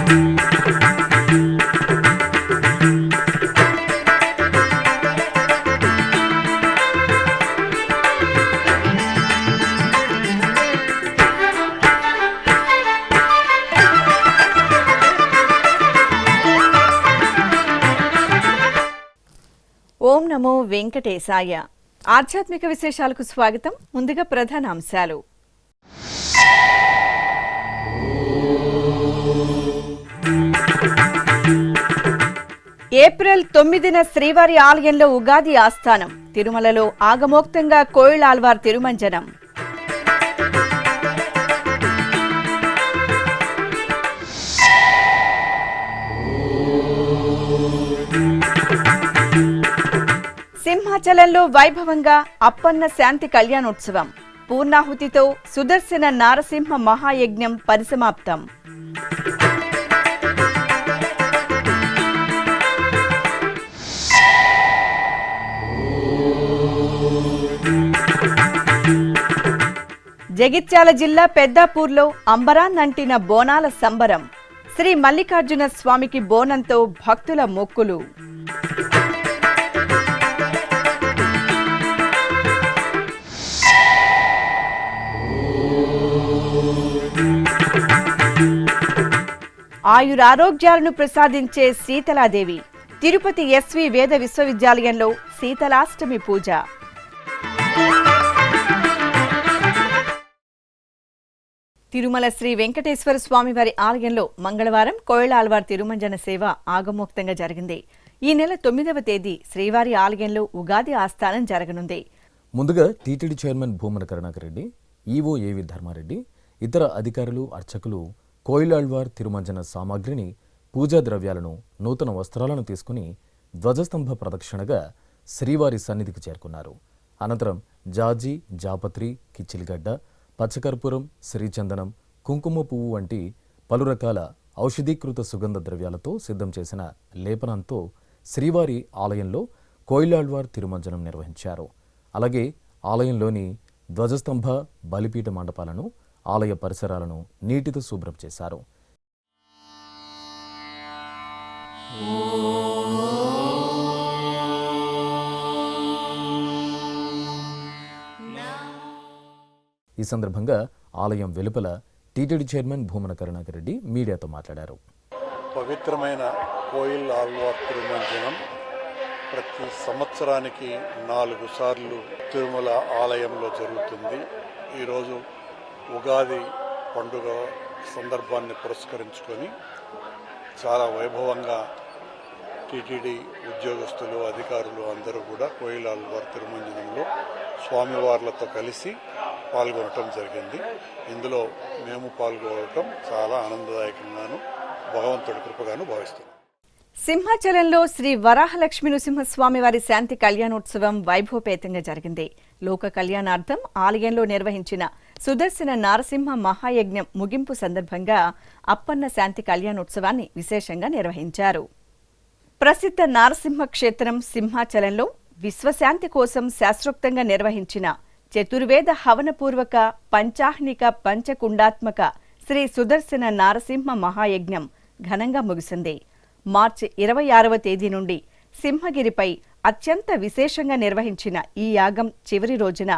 ఓం నమో వెంకటేశాయ. ఆధ్యాత్మిక విశేషాలకు స్వాగతం. ముందుగా ప్రధాన అంశాలు. ఏప్రిల్ 9న శ్రీవారి ఆలయంలో ఉగాది ఆస్థానం. తిరుమలలో ఆగమోక్తంగా కోయిలాల్వార్ తిరుమంజనం. సింహాచలంలో వైభవంగా అప్పన్న శాంతి కళ్యాణోత్సవం. పూర్ణాహుతితో సుదర్శన నారసింహ మహాయజ్ఞం పరిసమాప్తం. జగిత్యాల జిల్లా పెద్దాపూర్లో అంబరాన్నంటిన బోనాల సంబరం. శ్రీ మల్లికార్జున స్వామికి బోనంతో భక్తుల మొక్కులు. ఆయురారోగ్యాలను ప్రసాదించే శీతలాదేవి. తిరుపతి ఎస్వి వేద విశ్వవిద్యాలయంలో శీతలాష్టమి పూజ. తిరుమల శ్రీ వెంకటేశ్వర స్వామివారి ఆలయంలో మంగళవారం కోయిలాల్వార్ తిరుమంజన సేవ ఆగమోక్తంగా జరిగింది. ఈ నెల 9వ తేదీ శ్రీవారి ఆలయంలో ఉగాది ఆస్థానం జరగనుంది. ముందుగా TTD chairman Bhumana Karunakar Reddy, EO A V Dharma Reddy, ఇతర అధికారులు, అర్చకులు కోయిలాల్వార్ తిరుమంజన సామాగ్రిని, పూజా ద్రవ్యాలను, నూతన వస్త్రాలను తీసుకుని ధ్వజస్తంభ ప్రదక్షిణగా శ్రీవారి సన్నిధికి చేరుకున్నారు. అనంతరం జాజి, జాపత్రి, కిచ్చిలిగడ్డ, పచ్చకర్పూరం, శ్రీచందనం, కుంకుమ పువ్వు వంటి పలు రకాల ఔషధీకృత సుగంధ ద్రవ్యాలతో సిద్ధం చేసిన లేపనంతో శ్రీవారి ఆలయంలో కోయిలాల్వార్ తిరుమంజనం నిర్వహించారు. అలాగే ఆలయంలోని ధ్వజస్తంభ, బలిపీఠ మండపాలను, ఆలయ పరిసరాలను నీటితో శుభ్రం చేశారు. ఈ సందర్భంగా ఆలయం వెలుపల టీటీడీ చైర్మన్ భూమన కరుణాకర్ రెడ్డి మీడియాతో మాట్లాడారు. పవిత్రమైన కోయిలాల్వార్ తిరుమంజనం ప్రతి సంవత్సరానికి 4 సార్లు తిరుమల ఆలయంలో జరుగుతుంది. ఈరోజు ఉగాది పండుగ సందర్భాన్ని పురస్కరించుకొని చాలా వైభవంగా టీటీడీ ఉద్యోగస్తులు, అధికారులు అందరూ కూడా కోయిలాల్వార్ తిరుమంజనంలో స్వామివార్లతో కలిసి పాల్గొనటం జరిగింది. ఇందులో మేము పాల్గొనటం చాలా ఆనందదాయకంగాను, భగవంతుడి కృపగాను భావిస్తున్నాం. సింహాచలంలో శ్రీ వరాహలక్ష్మీ నృసింహస్వామి వారి శాంతి కళ్యాణోత్సవం వైభవపేతంగా జరిగింది. లోక కళ్యాణార్థం ఆలయంలో నిర్వహించిన సుదర్శన నారసింహ మహాయజ్ఞం ముగింపు సందర్భంగా అప్పన్న శాంతి కళ్యాణోత్సవాన్ని విశేషంగా నిర్వహించారు. ప్రసిద్ధ నారసింహ క్షేత్రం సింహాచలంలో విశ్వశాంతి కోసం శాస్త్రోక్తంగా నిర్వహించిన చతుర్వేద హవనపూర్వక పంచాహ్నిక పంచకుండాత్మక శ్రీ సుదర్శన నారసింహ మహాయజ్ఞం ఘనంగా ముగిసింది. మార్చి 26వ తేదీ నుండి సింహగిరిపై అత్యంత విశేషంగా నిర్వహించిన ఈ యాగం చివరి రోజున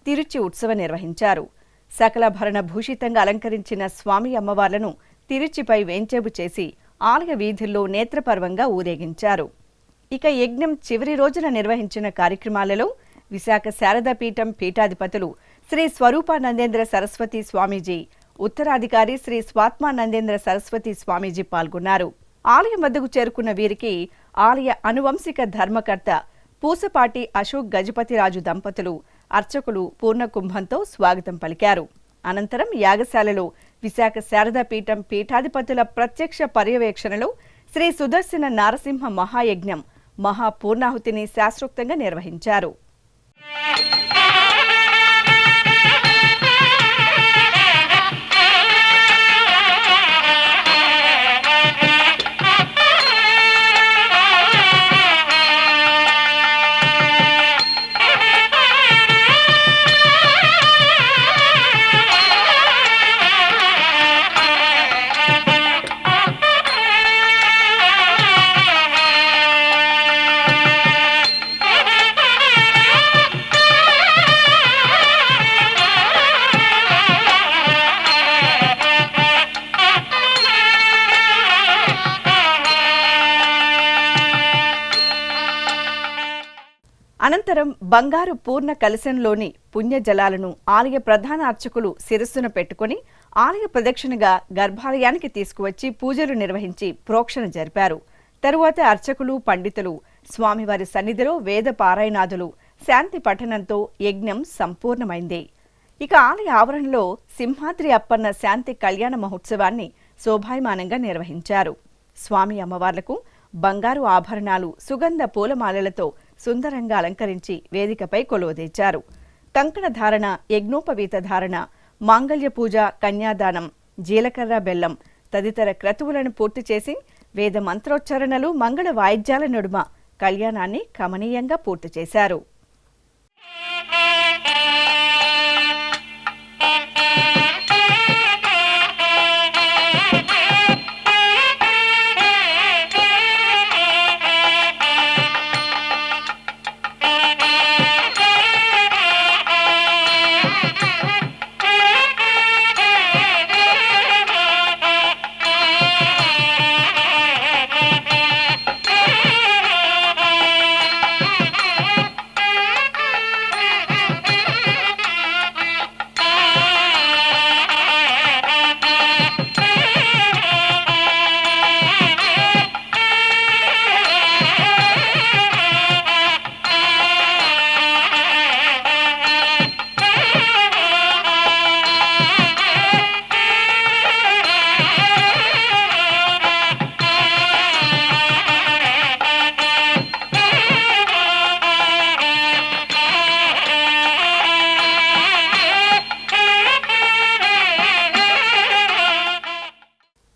తిరుచి ఉత్సవం నిర్వహించారు. సకలభరణ భూషితంగా అలంకరించిన స్వామి అమ్మవార్లను తిరుచిపై వేంచేపు చేసి ఆలయ వీధుల్లో నేత్రపర్వంగా ఊరేగించారు. ఇక యజ్ఞం చివరి రోజున నిర్వహించిన కార్యక్రమాలలో విశాఖ శారదాపీఠం పీఠాధిపతులు శ్రీ స్వరూపానందేంద్ర సరస్వతి స్వామీజీ, ఉత్తరాధికారి శ్రీ స్వాత్మానందేంద్ర సరస్వతి స్వామీజీ పాల్గొన్నారు. ఆలయం వద్దకు చేరుకున్న వీరికి ఆలయ అనువంశిక ధర్మకర్త పూసపాటి అశోక్ గజపతిరాజు దంపతులు, అర్చకులు పూర్ణకుంభంతో స్వాగతం పలికారు. అనంతరం యాగశాలలో విశాఖ శారదాపీఠం పీఠాధిపతుల ప్రత్యక్ష పర్యవేక్షణలో శ్రీ సుదర్శన నారసింహ మహాయజ్ఞం మహాపూర్ణాహుతిని శాస్త్రోక్తంగా నిర్వహించారు. అనంతరం బంగారు పూర్ణ కలశంలోని పుణ్య జలాలను ఆలయ ప్రధాన అర్చకులు శిరస్సున పెట్టుకుని ఆలయ ప్రదక్షిణగా గర్భాలయానికి తీసుకువచ్చి పూజలు నిర్వహించి ప్రోక్షణ జరిపారు. తరువాత అర్చకులు, పండితులు స్వామివారి సన్నిధిలో వేద పారాయణాదులు, శాంతి పఠనంతో యజ్ఞం సంపూర్ణమైంది. ఇక ఆలయ ఆవరణలో సింహాద్రి అప్పన్న శాంతి కళ్యాణ మహోత్సవాన్ని శోభాయమానంగా నిర్వహించారు. స్వామి అమ్మవార్లకు బంగారు ఆభరణాలు, సుగంధ పూలమాలలతో సుందరంగా అలంకరించి వేదికపై కొలువుదీర్చారు. కంకణ ధారణ, యజ్ఞోపవీత ధారణ, మాంగళ్య పూజ, కన్యాదానం, జీలకర్ర బెల్లం తదితర క్రతువులను పూర్తి చేసి వేద మంత్రోచ్చరణలు, మంగళ వాయిద్యాల నడుమ కళ్యాణాన్ని కమనీయంగా పూర్తి చేశారు.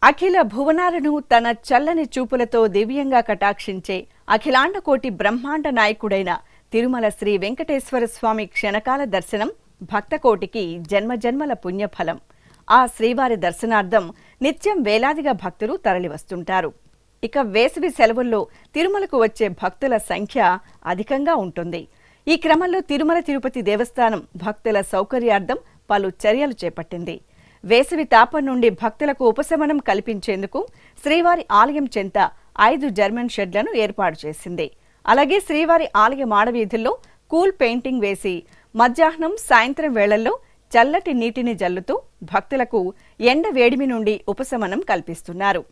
అఖిల భువనాలను తన చల్లని చూపులతో దివ్యంగా కటాక్షించే అఖిలాండకోటి బ్రహ్మాండ నాయకుడైన తిరుమల శ్రీ వెంకటేశ్వర స్వామి క్షణకాల దర్శనం భక్తకోటికి జన్మజన్మల పుణ్యఫలం. ఆ శ్రీవారి దర్శనార్థం నిత్యం వేలాదిగా భక్తులు తరలివస్తుంటారు. ఇక వేసవి సెలవుల్లో తిరుమలకు వచ్చే భక్తుల సంఖ్య అధికంగా ఉంటుంది. ఈ క్రమంలో తిరుమల తిరుపతి దేవస్థానం భక్తుల సౌకర్యార్థం పలు చర్యలు చేపట్టింది. వేసవి తాపం నుండి భక్తులకు ఉపశమనం కల్పించేందుకు శ్రీవారి ఆలయం చెంత 5 జర్మన్ షెడ్లను ఏర్పాటు చేసింది. అలాగే శ్రీవారి ఆలయ మాడవీధుల్లో కూల్ పెయింటింగ్ వేసి మధ్యాహ్నం, సాయంత్రం వేళల్లో చల్లటి నీటిని జల్లుతూ భక్తులకు ఎండ వేడిమి నుండి ఉపశమనం కల్పిస్తున్నారు.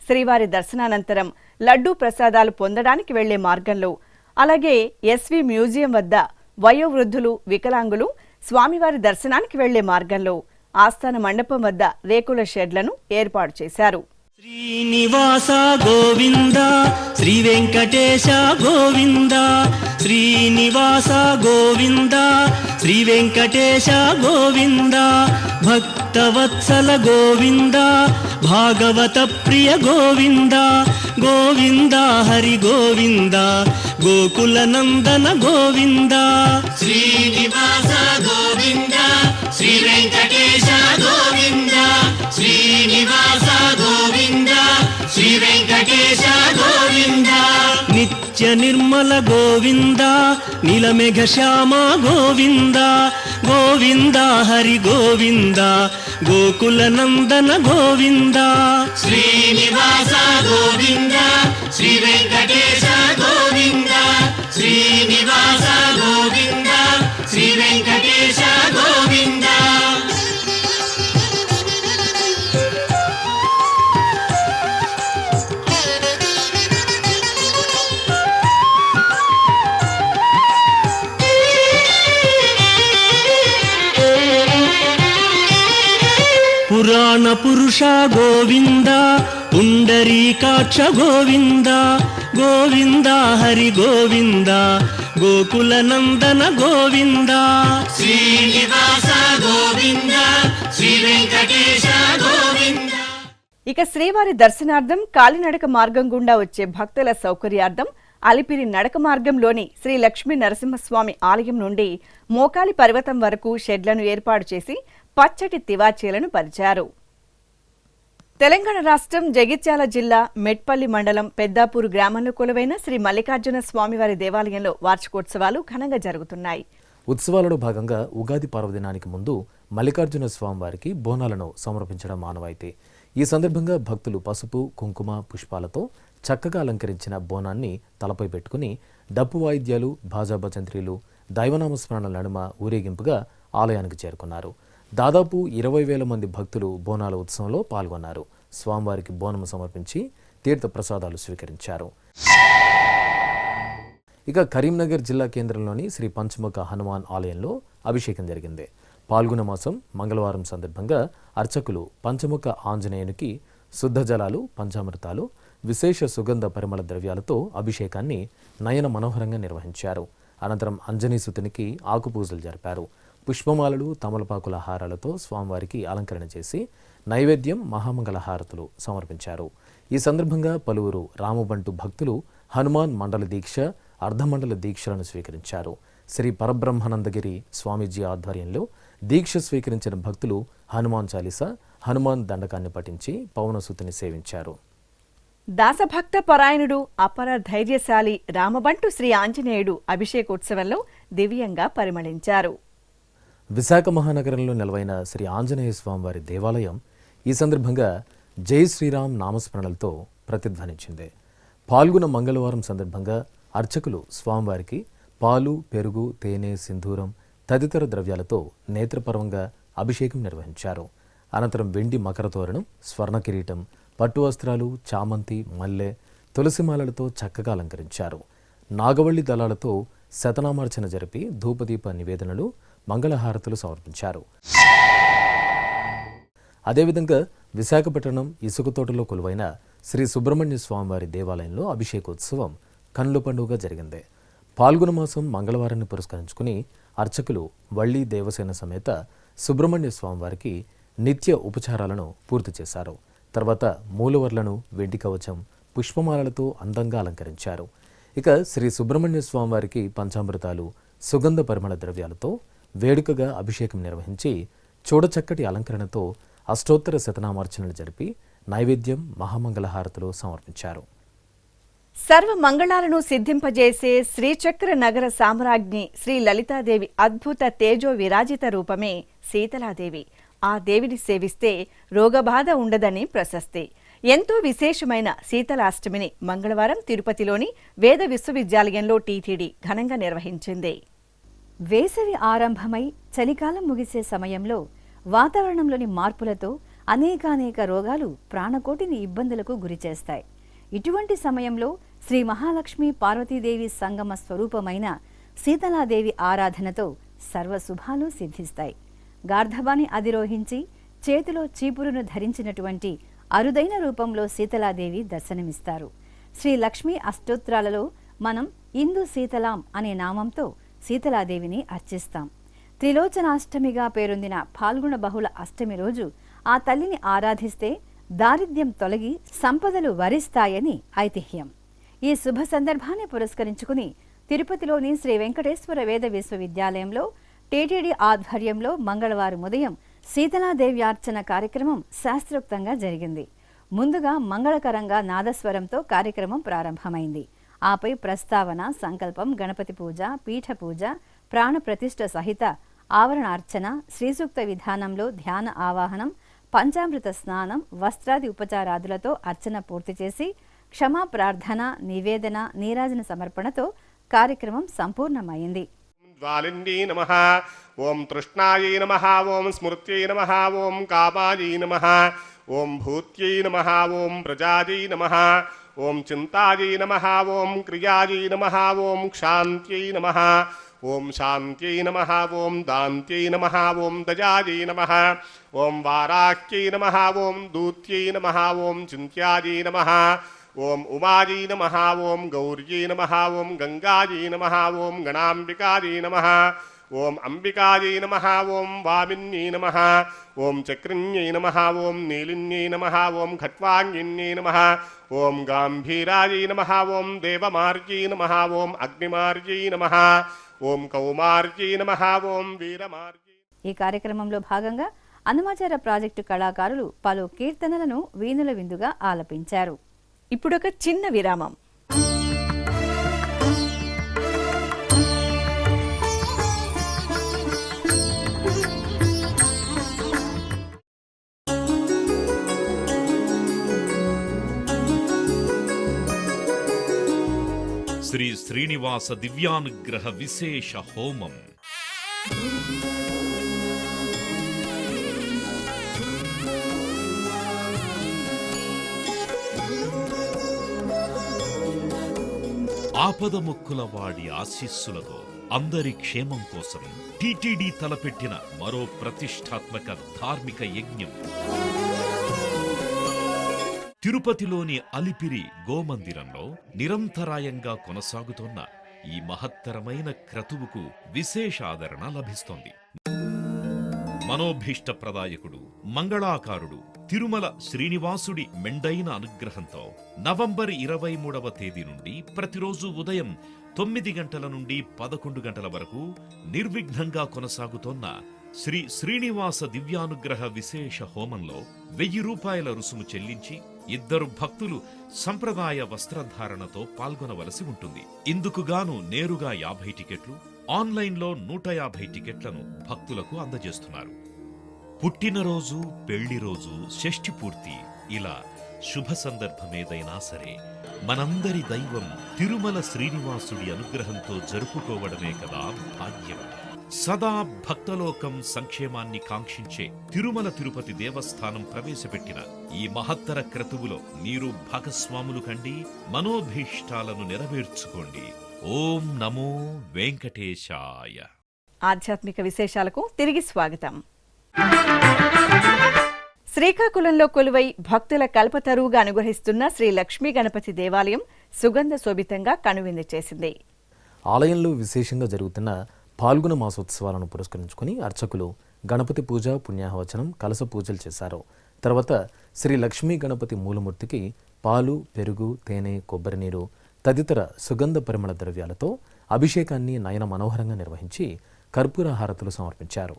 శ్రీవారి దర్శనానంతరం లడ్డూ ప్రసాదాలు పొందడానికి వెళ్లే మార్గంలో, అలాగే ఎస్వి మ్యూజియం వద్ద వయోవృద్ధులు, వికలాంగులు స్వామివారి దర్శనానికి వెళ్లే మార్గంలో ఆస్థాన మండపం వద్ద రేకుల షెడ్లను ఏర్పాటు చేశారు. శ్రీనివాస గోవింద, శ్రీ వెంకటేశ గోవింద, శ్రీనివాస గోవింద, శ్రీ వెంకటేశ గోవింద, భక్తవత్సల గోవింద, భాగవత ప్రియ గోవింద, గోవింద హరి గోవింద, గోకుల నందన గోవింద. శ్రీనివాస గోవింద, శ్రీ వెంకటేశ గోవింద, శ్రీనివాస గోవింద, శ్రీ వెంకటేశ గోవింద. నిత్య నిర్మల గోవింద, నీలమేఘ శ్యామ గోవింద, గోవింద హరి గోవింద, గోకుల నందన గోవింద. శ్రీనివాస గోవింద, శ్రీ వెంకటేశ గోవింద, శ్రీనివాస గోవింద, శ్రీ వెంకటేశ గోవింద. పురాణ పురుష గోవింద, పుండరీకాక్ష గోవింద, గోవింద హరి గోవింద, గోకుల నందన గోవింద. శ్రీనివాస గోవింద, శ్రీ వెంకటేశ గోవింద. ఇక శ్రీవారి దర్శనార్థం కాలినడక మార్గం గుండా వచ్చే భక్తుల సౌకర్యార్థం అలిపిరి నడక మార్గంలోని శ్రీ లక్ష్మీ నరసింహస్వామి ఆలయం నుండి మోకాలి పర్వతం వరకు షెడ్లను ఏర్పాటు చేసి పచ్చటి తివాచీలను పరిచారు. తెలంగాణ రాష్ట్రం జగిత్యాల జిల్లా మెట్పల్లి మండలం పెద్దాపూర్ గ్రామంలో కొలువైన శ్రీ మల్లికార్జున స్వామివారి దేవాలయంలో వార్షికోత్సవాలు ఘనంగా జరుగుతున్నాయి. ఉత్సవాలలో భాగంగా ఉగాది పర్వదినానికి ముందు మల్లికార్జున స్వామివారికి బోనాలను సమర్పించడం ఆనవాయితీ. ఈ సందర్భంగా భక్తులు పసుపు, కుంకుమ, పుష్పాలతో చక్కగా అలంకరించిన బోనాన్ని తలపై పెట్టుకుని డప్పు వాయిద్యాలు, భాజా భజంత్రీలు, దైవనామస్మరణల నడుమ ఊరేగింపుగా ఆలయానికి చేరుకున్నారు. దాదాపు 20,000 మంది భక్తులు బోనాల ఉత్సవంలో పాల్గొన్నారు. స్వామివారికి బోనము సమర్పించి తీర్థ ప్రసాదాలు స్వీకరించారు. ఇక కరీంనగర్ జిల్లా కేంద్రంలోని శ్రీ పంచముఖ హనుమాన్ ఆలయంలో అభిషేకం జరిగింది. పాల్గొన మాసం మంగళవారం సందర్భంగా అర్చకులు పంచముఖ ఆంజనేయునికి శుద్ధ జలాలు, పంచామృతాలు, విశేష సుగంధ పరిమళ ద్రవ్యాలతో అభిషేకాన్ని నయన మనోహరంగా నిర్వహించారు. అనంతరం అంజనీసుతునికి ఆకుపూజలు జరిపారు. పుష్పమాలలు, తమలపాకుల హారాలతో స్వామివారికి అలంకరణ చేసి నైవేద్యం, మహామంగళ హారతులు సమర్పించారు. ఈ సందర్భంగా పలువురు రామబంటు భక్తులు హనుమాన్ మండల దీక్ష, అర్ధమండల దీక్షలను స్వీకరించారు. శ్రీ పరబ్రహ్మానందగిరి స్వామీజీ ఆధ్వర్యంలో దీక్ష స్వీకరించిన భక్తులు హనుమాన్ చాలీసా, హనుమాన్ దండకాన్ని పఠించి పవనసుతుని సేవించారు. దాసభక్త పరాయణుడు, అపర ధైర్యశాలి రామబంటు శ్రీ ఆంజనేయుడు అభిషేకోత్సవంలో దివ్యంగా పరిమళించారు. విశాఖ మహానగరంలో నెలవైన శ్రీ ఆంజనేయ స్వామివారి దేవాలయం ఈ సందర్భంగా జై శ్రీరామ్ నామస్మరణలతో ప్రతిధ్వనించింది. పాల్గొన మంగళవారం సందర్భంగా అర్చకులు స్వామివారికి పాలు, పెరుగు, తేనె, సింధూరం తదితర ద్రవ్యాలతో నేత్రపర్వంగా అభిషేకం నిర్వహించారు. అనంతరం వెండి మకర తోరణం, స్వర్ణ కిరీటం, పట్టు వస్త్రాలు, చామంతి, మల్లె, తులసిమాలలతో చక్కగా అలంకరించారు. నాగవల్లి దళాలతో శతనామార్చన జరిపి ధూపదీప నివేదనలు, మంగళహారతులు సమర్పించారు. అదేవిధంగా విశాఖపట్నం ఇసుకతోటలో కొలువైన శ్రీ సుబ్రహ్మణ్య స్వామివారి దేవాలయంలో అభిషేకోత్సవం కన్నుల పండుగగా జరిగింది. పాల్గొన మాసం మంగళవారాన్ని పురస్కరించుకుని అర్చకులు వళ్ళీ దేవసేన సమేత సుబ్రహ్మణ్య స్వామివారికి నిత్య ఉపచారాలను పూర్తి చేశారు. తర్వాత మూలవర్లను వెండి కవచం, పుష్పమాలలతో అందంగా అలంకరించారు. ఇక శ్రీ సుబ్రహ్మణ్య స్వామివారికి పంచామృతాలు, సుగంధ పరిమళ ద్రవ్యాలతో వేడుకగా అభిషేకం నిర్వహించి చూడచక్కటి అలంకరణతో అష్టోత్తర శతనామార్చనలు జరిపి నైవేద్యం, మహామంగళహారతులు సమర్పించారు. సర్వ మంగళాలను సిద్ధింపజేసే శ్రీచక్ర నగర సామ్రాజ్ఞి శ్రీ లలితాదేవి అద్భుత తేజో విరాజిత రూపమే శీతలాదేవి. ఆ దేవిని సేవిస్తే రోగబాధ ఉండదని ప్రశస్తి. ఎంతో విశేషమైన శీతలాష్టమిని మంగళవారం తిరుపతిలోని వేద విశ్వవిద్యాలయంలో టీటీడీ ఘనంగా నిర్వహించింది. వేసవి ఆరంభమై చలికాలం ముగిసే సమయంలో వాతావరణంలోని మార్పులతో అనేకానేక రోగాలు ప్రాణకోటిని ఇబ్బందులకు గురిచేస్తాయి. ఇటువంటి సమయంలో శ్రీ మహాలక్ష్మి పార్వతీదేవి సంగమ స్వరూపమైన శీతలాదేవి ఆరాధనతో సర్వశుభాలు సిద్ధిస్తాయి. గార్ధబాని అధిరోహించి చేతిలో చీపురును ధరించినటువంటి అరుదైన రూపంలో శీతలాదేవి దర్శనమిస్తారు. శ్రీ లక్ష్మీ అష్టోత్తరాలలో మనం ఇందు శీతలాం అనే నామంతో శీతలాదేవిని అర్చిస్తాం. త్రిలోచనాష్టమిగా పేరొందిన పాల్గొన బహుళ అష్టమి రోజు ఆ తల్లిని ఆరాధిస్తే దారిద్ర్యం తొలగి సంపదలు వరిస్తాయని ఐతిహ్యం. ఈ శుభ సందర్భాన్ని పురస్కరించుకుని తిరుపతిలోని శ్రీ వెంకటేశ్వర వేద విశ్వవిద్యాలయంలో టీటీడీ ఆధ్వర్యంలో మంగళవారం ఉదయం శీతలాదేవ్యార్చన కార్యక్రమం శాస్త్రోక్తంగా జరిగింది. ముందుగా మంగళకరంగా నాదస్వరంతో కార్యక్రమం ప్రారంభమైంది. ఆపై ప్రస్తావన, సంకల్పం, గణపతి పూజ, పీఠ పూజ, ప్రాణ ప్రతిష్ఠ సహిత ఆవరణార్చన, శ్రీసూక్త విధానంలో ధ్యాన ఆవాహనం, పంచామృత స్నానం, వస్త్రాది ఉపచారాదులతో అర్చన పూర్తి చేసి క్షమా ప్రార్థన, నివేదన, నీరాజన సమర్పణతో కార్యక్రమం సంపూర్ణమైంది. ద్వాలిన్యై నమః, ఓం తృష్ణాయై నమః, ఓం స్మృత్యై నమః, ఓం కామాయై నమః, ఓం భూత్యై నమః, ఓం ప్రజాయై నమః, ఓం చింతాయై నమః, ఓం క్రియాయై నమః, ఓం క్షాంత్యై నమః, ఓం శాంత్యై నమః, ఓం దాంత్యై నమః, ఓం దజాయై నమః, ఓం వారాఖ్యై నమః, ఓం దూత్యై నమః, ఓం చింత్యాయై నమః, ఓం ఉమాయై నమః, ఓం గౌర్యై నమః, ఓం గంగాయై నమః, ఓం గణాంబికాయై నమః, ఓం అంబికాయై నమః, ఓం వామిన్యై నమః, ఓం చక్రిణ్యై నమః, ఓం నీలిన్యై నమః, ఓం ఖట్వాంగిన్యై నమః, ఓం గాంభీరాయై నమః, ఓం దేవమార్యై నమః, ఓం అగ్నిమార్యై నమః, ఓం కౌమార్యై నమః, ఓం వీరమార్యై. ఈ కార్యక్రమంలో భాగంగా అన్నమాచార ప్రాజెక్టు కళాకారులు పలు కీర్తనలను వీణుల విందుగా ఆలపించారు. ఇప్పుడొక చిన్న విరామం. శ్రీ శ్రీనివాస దివ్యానుగ్రహ విశేష హోమం. ఆపదముక్కుల వాడి ఆశీస్సులతో అందరి క్షేమం కోసం టిటిడి తలపెట్టిన మరో ప్రతిష్టాత్మక ధార్మిక యజ్ఞం. తిరుపతిలోని అలిపిరి గోమందిరంలో నిరంతరాయంగా కొనసాగుతోన్న ఈ మహత్తరమైన క్రతువుకు విశేష ఆదరణ లభిస్తోంది. మనోభీష్టప్రదాయకుడు, మంగళాకారుడు తిరుమల శ్రీనివాసుడి మెండైన అనుగ్రహంతో నవంబర్ 23వ తేదీ నుండి ప్రతిరోజు ఉదయం 9 గంటల నుండి 11 గంటల వరకు నిర్విఘ్నంగా కొనసాగుతోన్న శ్రీ శ్రీనివాస దివ్యానుగ్రహ విశేష హోమంలో 1000 రూపాయల రుసుము చెల్లించి 2 భక్తులు సంప్రదాయ వస్త్రధారణతో పాల్గొనవలసి ఉంటుంది. ఇందుకుగాను నేరుగా 50 టికెట్లు, ఆన్లైన్లో 150 టికెట్లను భక్తులకు అందజేస్తున్నారు. పుట్టినరోజు, పెళ్లి రోజు, షష్ఠి పూర్తి ఇలా శుభ సందర్భమేదైనా సరే మనందరి దైవం తిరుమల శ్రీనివాసుడి అనుగ్రహంతో జరుపుకోవడమే కదా భాగ్యం. సదా భక్తలోకం సంక్షేమాన్ని కాంక్షించే తిరుమల తిరుపతి దేవస్థానం ప్రవేశపెట్టిన ఈ మహత్తర క్రతువులో మీరు భాగస్వాములు కండి, మనోభీష్టాలను నెరవేర్చుకోండి. ఓం నమో వెంకటేశాయ. ఆధ్యాత్మిక విశేషాలకు తిరిగి స్వాగతం. శ్రీకాకుళంలో కొలువై భక్తుల కల్పతరువుగా అనుగ్రహిస్తున్న శ్రీ లక్ష్మీ గణపతి దేవాలయం సుగంధ శోభితంగా కనువిందు చేసింది. ఆలయంలో విశేషంగా జరుగుతున్న పాల్గొన మాసోత్సవాలను పురస్కరించుకుని అర్చకులు గణపతి పూజ, పుణ్యాహవచనం, కలస పూజలు చేశారు. తర్వాత శ్రీ లక్ష్మీ గణపతి మూలమూర్తికి పాలు, పెరుగు, తేనె, కొబ్బరి నీరు తదితర సుగంధ పరిమళ ద్రవ్యాలతో అభిషేకాన్ని నయన మనోహరంగా నిర్వహించి కర్పూర హారతులు సమర్పించారు.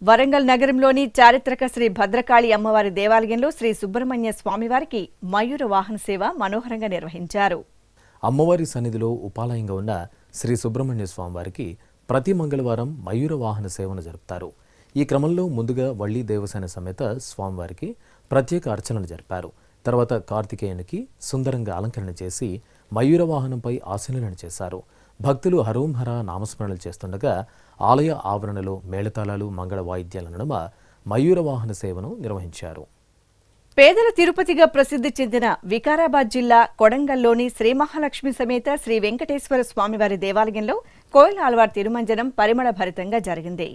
వరంగల్ నగరంలోని చారిత్రక శ్రీ భద్రకాళి అమ్మవారి దేవాలయంలో శ్రీ సుబ్రహ్మణ్య స్వామివారికి మయూర వాహన సేవ మనోహరంగా నిర్వహించారు. అమ్మవారి సన్నిధిలో ఉపాలయంగా ఉన్న శ్రీ సుబ్రహ్మణ్య స్వామివారికి ప్రతి మంగళవారం మయూర వాహన సేవను జరుపుతారు. ఈ క్రమంలో ముందుగా వళ్ళీ దేవసేన సమేత స్వామివారికి ప్రత్యేక అర్చనలు జరిపారు. తర్వాత కార్తికేయునికి సుందరంగా అలంకరణ చేసి మయూర వాహనంపై ఆశీనులను చేశారు. భక్తులు హరోం హర నామస్మరణలు చేస్తుండగా ఆలయ ఆవరణలో మేళతాళాలు, మంగళ వాయిద్యాల నడుమ మయూర వాహన సేవను నిర్వహించారు. పేదల తిరుపతిగా ప్రసిద్ధి చెందిన వికారాబాద్ జిల్లా కొడంగల్లోని శ్రీ మహాలక్ష్మి సమేత శ్రీ వెంకటేశ్వర స్వామివారి దేవాలయంలో కోయిల ఆళ్వార్ తిరుమంజనం పరిమళ భరితంగా జరిగింది.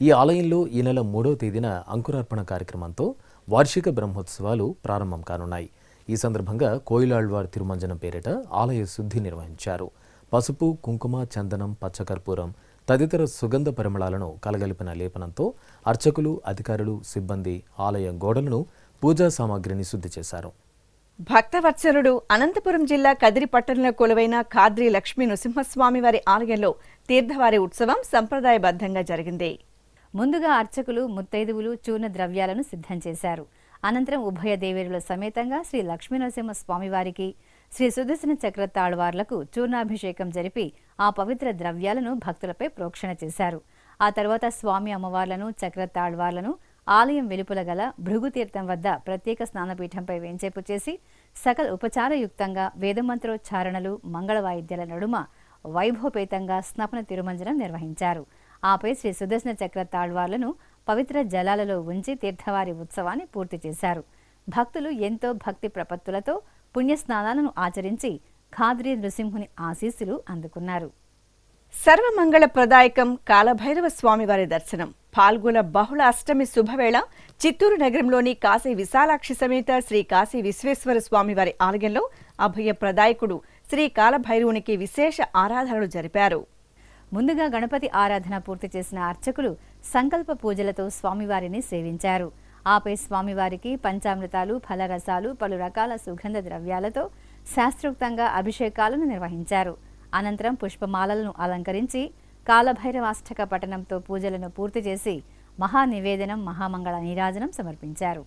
ఈ ఆలయంలో ఈ నెల 3వ తేదీన అంకురార్పణ కార్యక్రమంతో వార్షిక బ్రహ్మోత్సవాలు ప్రారంభం కానున్నాయి. ఈ సందర్భంగా కోయిలాళ్వార్ తిరుమంజనం పేరిట ఆలయ శుద్ధి నిర్వహించారు. పసుపు, కుంకుమ, చందనం, పచ్చకర్పూరం తదితర సుగంధ పరిమళాలను కలగలిపిన లేపనంతో అర్చకులు, అధికారులు, సిబ్బంది ఆలయ గోడలను, పూజా సామాగ్రిని శుద్ధి చేశారు. భక్తవత్సలుడు అనంతపురం జిల్లా కదిరి పట్టణంలో కొలువైన ఖాద్రి లక్ష్మీ నృసింహస్వామి వారి ఆలయంలో తీర్థవారి ఉత్సవం సంప్రదాయబద్ధంగా జరిగింది. ముందుగా అర్చకులు, ముత్తైదువులు చూర్ణ ద్రవ్యాలను సిద్ధం చేశారు. అనంతరం ఉభయ దేవేరుల సమేతంగా శ్రీ లక్ష్మీనరసింహ స్వామివారికి, శ్రీ సుదర్శన చక్ర తాళ్వార్లకు చూర్ణాభిషేకం జరిపి ఆ పవిత్ర ద్రవ్యాలను భక్తులపై ప్రోక్షణ చేశారు. ఆ తర్వాత స్వామి అమ్మవార్లను, చక్ర తాళ్వార్లను ఆలయం వెలుపల గల భృగుతీర్థం వద్ద ప్రత్యేక స్నానపీఠంపై వేంచేపు చేసి సకల ఉపచారయుక్తంగా వేదమంత్రోచ్చారణలు, మంగళ వాయిద్యాల నడుమ వైభవపేతంగా స్నపన తిరుమంజనం నిర్వహించారు. ఆపై శ్రీ సుదర్శన చక్ర తాళ్వార్లను పవిత్ర జలాలలో ఉంచి తీర్థవారి ఉత్సవాన్ని పూర్తి చేశారు. భక్తులు ఎంతో భక్తి ప్రపత్తులతో పుణ్యస్నానాలను ఆచరించి ఖాద్రి నృసింహుని ఆశీస్సులు అందుకున్నారు. సర్వమంగళ ప్రదాయకం కాలభైరవ స్వామివారి దర్శనం. పాల్గొన బహుళ అష్టమి శుభవేళ చిత్తూరు నగరంలోని కాశీ విశాలాక్షి సమేత శ్రీ కాశీ విశ్వేశ్వర స్వామివారి ఆలయంలో అభయ ప్రదాయకుడు శ్రీ కాలభైరవునికి విశేష ఆరాధనలు జరిపారు. ముందుగా గణపతి ఆరాధన పూర్తి చేసిన అర్చకులు సంకల్ప పూజలతో స్వామివారిని సేవించారు. ఆపై స్వామివారికి పంచామృతాలు, ఫలరసాలు, పలు రకాల సుగంధ ద్రవ్యాలతో శాస్త్రోక్తంగా అభిషేకాలను నిర్వహించారు. అనంతరం పుష్పమాలలను అలంకరించి కాలభైరవాష్టక పఠనంతో పూజలను పూర్తి చేసి మహానివేదనం, మహామంగళ నీరాజనం సమర్పించారు.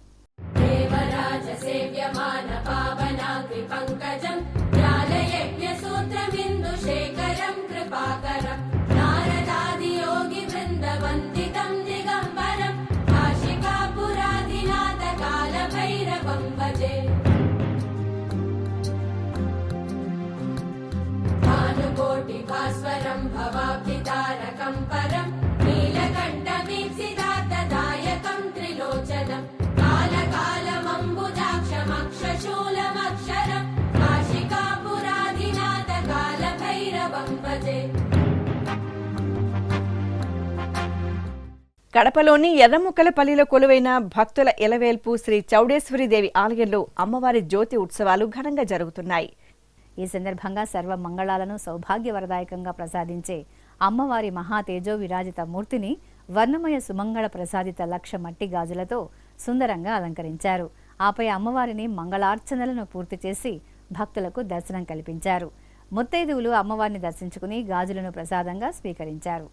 భాస్వరం భవాబ్ధితారకం పరం నీలకంఠమీప్సిదార్థదాయకం త్రిలోచనం కాలకాలమంబుజాక్షమక్షశూలమక్షరం కాశికాపురాధినాథ కాలభైరవం భజే. కడపలోని ఎర్రముక్కలపల్లిలో కొలువైన భక్తుల ఎలవేల్పు శ్రీ చౌడేశ్వరీదేవి ఆలయంలో అమ్మవారి జ్యోతి ఉత్సవాలు ఘనంగా జరుగుతున్నాయి. ఈ సందర్భంగా సర్వ మంగళాలను సౌభాగ్యవరదాయకంగా ప్రసాదించే అమ్మవారి మహాతేజో విరాజిత మూర్తిని వర్ణమయ సుమంగళ ప్రసాదిత లక్ష మట్టి గాజులతో సుందరంగా అలంకరించారు. ఆపై అమ్మవారిని మంగళార్చనలను పూర్తి చేసి భక్తులకు దర్శనం కల్పించారు. ముత్తైదువులు అమ్మవారిని దర్శించుకుని గాజులను ప్రసాదంగా స్వీకరించారు.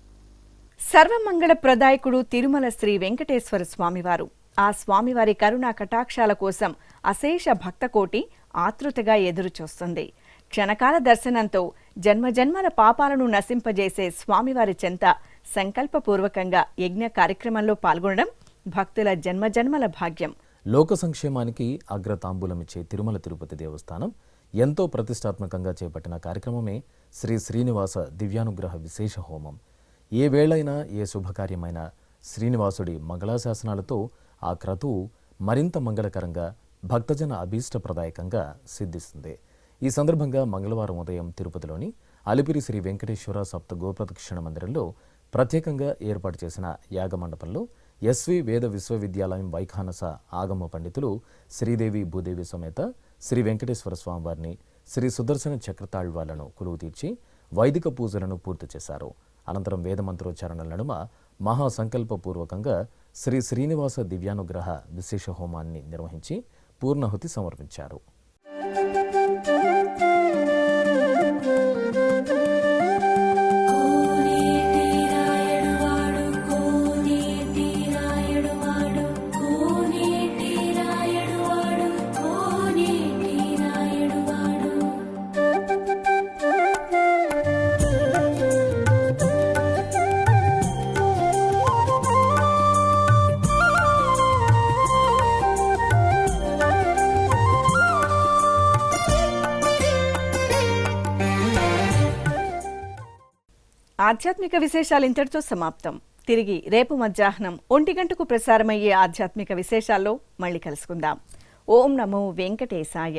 సర్వమంగళ ప్రదాయకుడు తిరుమల శ్రీ వెంకటేశ్వర స్వామివారు. ఆ స్వామివారి కరుణా కటాక్షాల కోసం అశేష భక్తకోటి ఆతృతగా ఎదురుచూస్తుంది. క్షణకాల దర్శనంతో జన్మజన్మల పాపాలను నశింపజేసే స్వామివారి చెంత సంకల్పపూర్వకంగా యజ్ఞ కార్యక్రమంలో పాల్గొనడం భక్తుల జన్మజన్మల భాగ్యం. లోక సంక్షేమానికి అగ్రతాంబూలమిచ్చే తిరుమల తిరుపతి దేవస్థానం ఎంతో ప్రతిష్టాత్మకంగా చేపట్టిన కార్యక్రమమే శ్రీ శ్రీనివాస దివ్యానుగ్రహ విశేష హోమం. ఏ వేళైనా ఏ శుభకార్యమైనా శ్రీనివాసుడి మంగళాశాసనాలతో ఆ క్రతువు మరింత మంగళకరంగా భక్తజన అభీష్టప్రదాయకంగా సిద్ధిస్తుంది. ఈ సందర్భంగా మంగళవారం ఉదయం తిరుపతిలోని అలిపిరి శ్రీ వెంకటేశ్వర సప్త గోప్రదక్షిణ మందిరంలో ప్రత్యేకంగా ఏర్పాటు చేసిన యాగమండపంలో ఎస్వి వేద విశ్వవిద్యాలయం వైఖానస ఆగమ పండితులు శ్రీదేవి భూదేవి సమేత శ్రీ వెంకటేశ్వర స్వామివారిని, శ్రీ సుదర్శన చక్రతాళ్వార్లను కొలువు తీర్చి వైదిక పూజలను పూర్తి చేశారు. అనంతరం వేదమంత్రోచ్చారణల నడుమ మహాసంకల్పపూర్వకంగా శ్రీ శ్రీనివాస దివ్యానుగ్రహ విశేష హోమాన్ని నిర్వహించి పూర్ణాహుతి సమర్పించారు. ఆధ్యాత్మిక విశేషాలు ఇంతటితో సమాప్తం. తిరిగి రేపు మధ్యాహ్నం 1 గంటకు ప్రసారమయ్యే ఆధ్యాత్మిక విశేషాల్లో మళ్ళీ కలుసుకుందాం. ఓం నమో వెంకటేశాయ.